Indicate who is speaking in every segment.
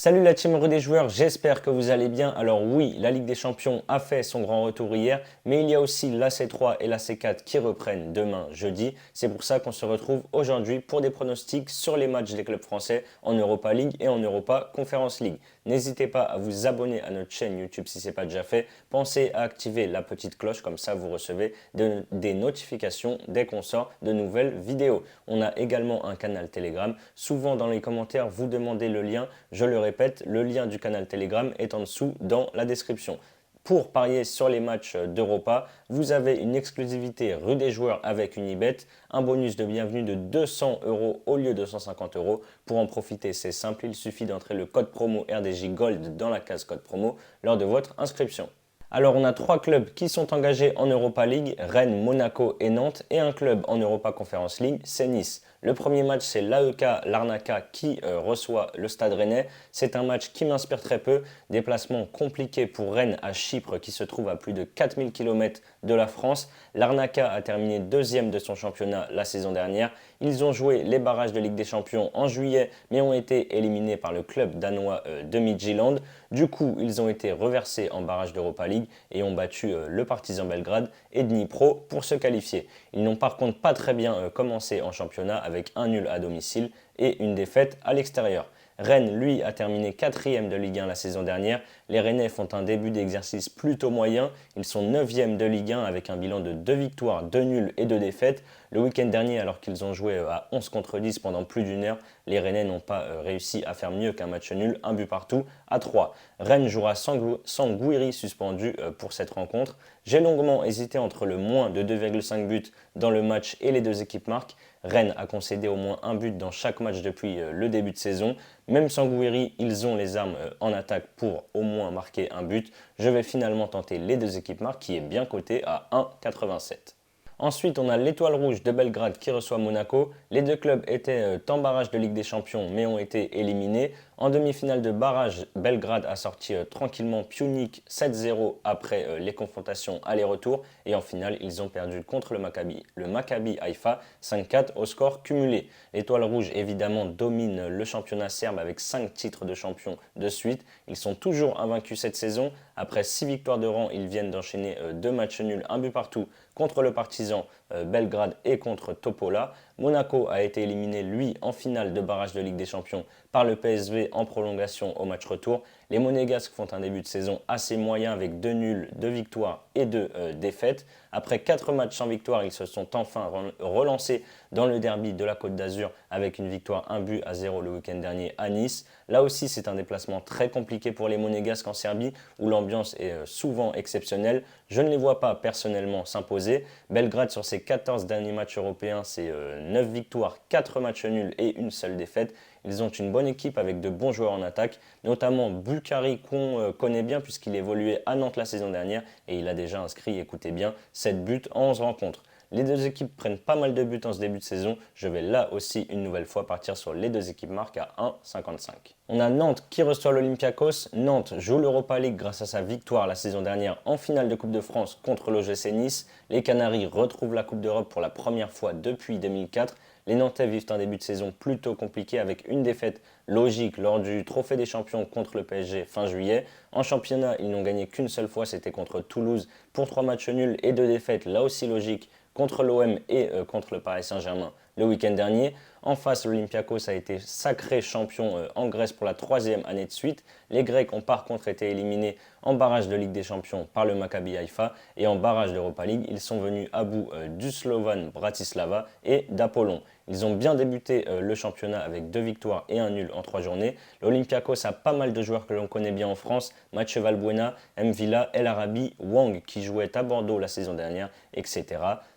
Speaker 1: Salut la team des joueurs, j'espère que vous allez bien. Alors oui, la Ligue des Champions a fait son grand retour hier, mais il y a aussi la C3 et la C4 qui reprennent demain jeudi. C'est pour ça qu'on se retrouve aujourd'hui pour des pronostics sur les matchs des clubs français en Europa League et en Europa Conference League. N'hésitez pas à vous abonner à notre chaîne YouTube si ce n'est pas déjà fait. Pensez à activer la petite cloche, comme ça vous recevez des notifications dès qu'on sort de nouvelles vidéos. On a également un canal Telegram. Souvent dans les commentaires, vous demandez le lien. Je le répète, le lien du canal Telegram est en dessous dans la description. Pour parier sur les matchs d'Europa, vous avez une exclusivité rue des joueurs avec Unibet, un bonus de bienvenue de 200 € au lieu de 150 €. Pour en profiter, c'est simple, il suffit d'entrer le code promo RDJ Gold dans la case code promo lors de votre inscription. Alors on a 3 clubs qui sont engagés en Europa League, Rennes, Monaco et Nantes, et un club en Europa Conference League, c'est Nice. Le premier match, c'est l'AEK Larnaca qui reçoit le Stade Rennais. C'est un match qui m'inspire très peu. Déplacement compliqué pour Rennes à Chypre qui se trouve à plus de 4000 km de la France. Larnaca a terminé deuxième de son championnat la saison dernière. Ils ont joué les barrages de Ligue des Champions en juillet mais ont été éliminés par le club danois de Midtjylland. Du coup, ils ont été reversés en barrage d'Europa League et ont battu le Partizan Belgrade et Dnipro pour se qualifier. Ils n'ont par contre pas très bien commencé en championnat avec un nul à domicile et une défaite à l'extérieur. Rennes, lui, a terminé 4e de Ligue 1 la saison dernière. Les Rennais font un début d'exercice plutôt moyen. Ils sont 9e de Ligue 1 avec un bilan de 2 victoires, 2 nuls et 2 défaites. Le week-end dernier, alors qu'ils ont joué à 11 contre 10 pendant plus d'une heure, les Rennais n'ont pas réussi à faire mieux qu'un match nul, un but partout à 3. Rennes jouera sans Gouiri suspendu pour cette rencontre. J'ai longuement hésité entre le moins de 2,5 buts dans le match et les deux équipes marquent. Rennes a concédé au moins un but dans chaque match depuis le début de saison. Même sans Gouiri, ils ont les armes en attaque pour au moins marquer un but. Je vais finalement tenter les deux équipes marques qui est bien coté à 1,87. Ensuite, on a l'Étoile Rouge de Belgrade qui reçoit Monaco. Les deux clubs étaient en barrage de Ligue des Champions mais ont été éliminés. En demi-finale de barrage, Belgrade a sorti tranquillement Pionik 7-0 après les confrontations aller-retour. Et en finale, ils ont perdu contre le Maccabi Haïfa 5-4 au score cumulé. L'Étoile Rouge, évidemment, domine le championnat serbe avec 5 titres de champion de suite. Ils sont toujours invaincus cette saison. Après 6 victoires de rang, ils viennent d'enchaîner 2 matchs nuls, un but partout contre le Partizan Belgrade et contre Topola. Monaco a été éliminé, lui, en finale de barrage de Ligue des Champions par le PSV en prolongation au match retour. Les Monégasques font un début de saison assez moyen avec 2 nuls, 2 victoires et 2 défaites. Après 4 matchs sans victoire, ils se sont enfin relancés dans le derby de la Côte d'Azur avec une victoire 1-0 le week-end dernier à Nice. Là aussi, c'est un déplacement très compliqué pour les Monégasques en Serbie où l'ambiance est souvent exceptionnelle. Je ne les vois pas personnellement s'imposer. Belgrade, sur ses 14 derniers matchs européens, c'est 9 victoires, 4 matchs nuls et une seule défaite. Ils ont une bonne équipe avec de bons joueurs en attaque, notamment Bukhari qu'on connaît bien puisqu'il évoluait à Nantes la saison dernière et il a déjà inscrit, écoutez bien, 7 buts en 11 rencontres. Les deux équipes prennent pas mal de buts en ce début de saison. Je vais là aussi une nouvelle fois partir sur les deux équipes marques à 1,55. On a Nantes qui reçoit l'Olympiakos. Nantes joue l'Europa League grâce à sa victoire la saison dernière en finale de Coupe de France contre l'OGC Nice. Les Canaries retrouvent la Coupe d'Europe pour la première fois depuis 2004. Les Nantais vivent un début de saison plutôt compliqué avec une défaite logique lors du Trophée des Champions contre le PSG fin juillet. En championnat, ils n'ont gagné qu'une seule fois, c'était contre Toulouse pour 3 matchs nuls et 2 défaites, là aussi logique, contre l'OM et contre le Paris Saint-Germain le week-end dernier. En face, l'Olympiakos a été sacré champion en Grèce pour la 3e année de suite. Les Grecs ont par contre été éliminés en barrage de Ligue des Champions par le Maccabi Haïfa et en barrage d'Europa League, ils sont venus à bout du Slovan Bratislava et d'Apollon. Ils ont bien débuté le championnat avec 2 victoires et un nul en 3 journées. L'Olympiakos a pas mal de joueurs que l'on connaît bien en France, Mathieu Valbuena, Mvila, El Arabi, Wang qui jouait à Bordeaux la saison dernière, etc.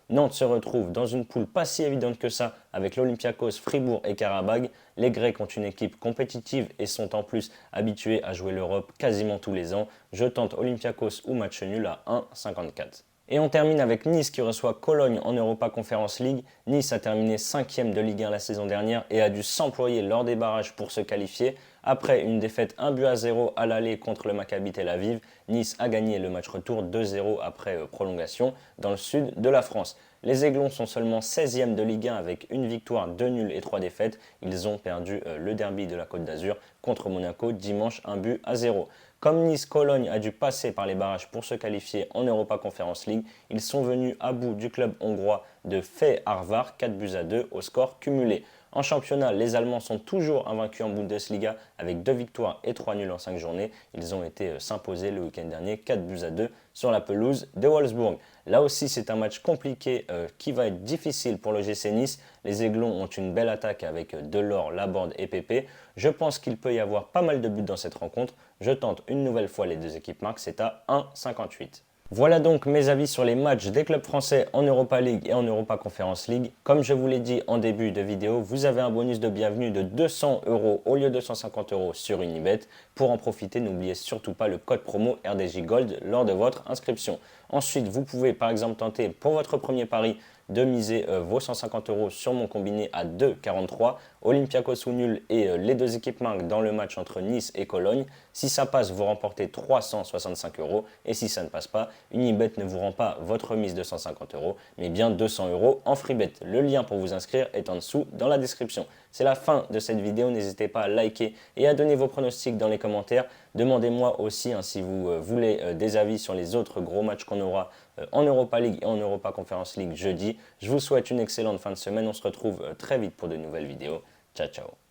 Speaker 1: Nantes se retrouve dans une poule pas si évidente que ça avec l'Olympiakos, Fribourg et Karabag. Les Grecs ont une équipe compétitive et sont en plus habitués à jouer l'Europe quasiment tous les ans. Je tente Olympiakos ou match nul à 1,54. Et on termine avec Nice qui reçoit Cologne en Europa Conference League. Nice a terminé 5e de Ligue 1 la saison dernière et a dû s'employer lors des barrages pour se qualifier. Après une défaite 1-0 à l'aller contre le Maccabi Tel Aviv, Nice a gagné le match retour 2-0 après prolongation dans le sud de la France. Les Aiglons sont seulement 16e de Ligue 1 avec une victoire, 2 nuls et 3 défaites. Ils ont perdu le derby de la Côte d'Azur contre Monaco dimanche 1-0. Comme Nice, Cologne a dû passer par les barrages pour se qualifier en Europa Conference League, ils sont venus à bout du club hongrois de Fehérvár 4-2 au score cumulé. En championnat, les Allemands sont toujours invaincus en Bundesliga avec 2 victoires et 3 nuls en 5 journées. Ils ont été s'imposer le week-end dernier 4-2 sur la pelouse de Wolfsburg. Là aussi, c'est un match compliqué qui va être difficile pour le GC Nice. Les Aiglons ont une belle attaque avec Delors, Laborde et Pépé. Je pense qu'il peut y avoir pas mal de buts dans cette rencontre. Je tente une nouvelle fois les deux équipes marques, c'est à 1,58. Voilà donc mes avis sur les matchs des clubs français en Europa League et en Europa Conference League. Comme je vous l'ai dit en début de vidéo, vous avez un bonus de bienvenue de 200 € au lieu de 150 € sur Unibet. Pour en profiter, n'oubliez surtout pas le code promo RDJ Gold lors de votre inscription. Ensuite, vous pouvez par exemple tenter pour votre premier pari de miser vos 150 € sur mon combiné à 2,43, Olympiakos ou nul et les deux équipes marquent dans le match entre Nice et Cologne. Si ça passe, vous remportez 365 € et si ça ne passe pas, Unibet ne vous rend pas votre mise de 150 € mais bien 200 € en freebet. Le lien pour vous inscrire est en dessous dans la description. C'est la fin de cette vidéo, n'hésitez pas à liker et à donner vos pronostics dans les commentaires. Demandez-moi aussi si vous voulez des avis sur les autres gros matchs qu'on aura en Europa League et en Europa Conference League jeudi. Je vous souhaite une excellente fin de semaine, on se retrouve très vite pour de nouvelles vidéos. Ciao ciao.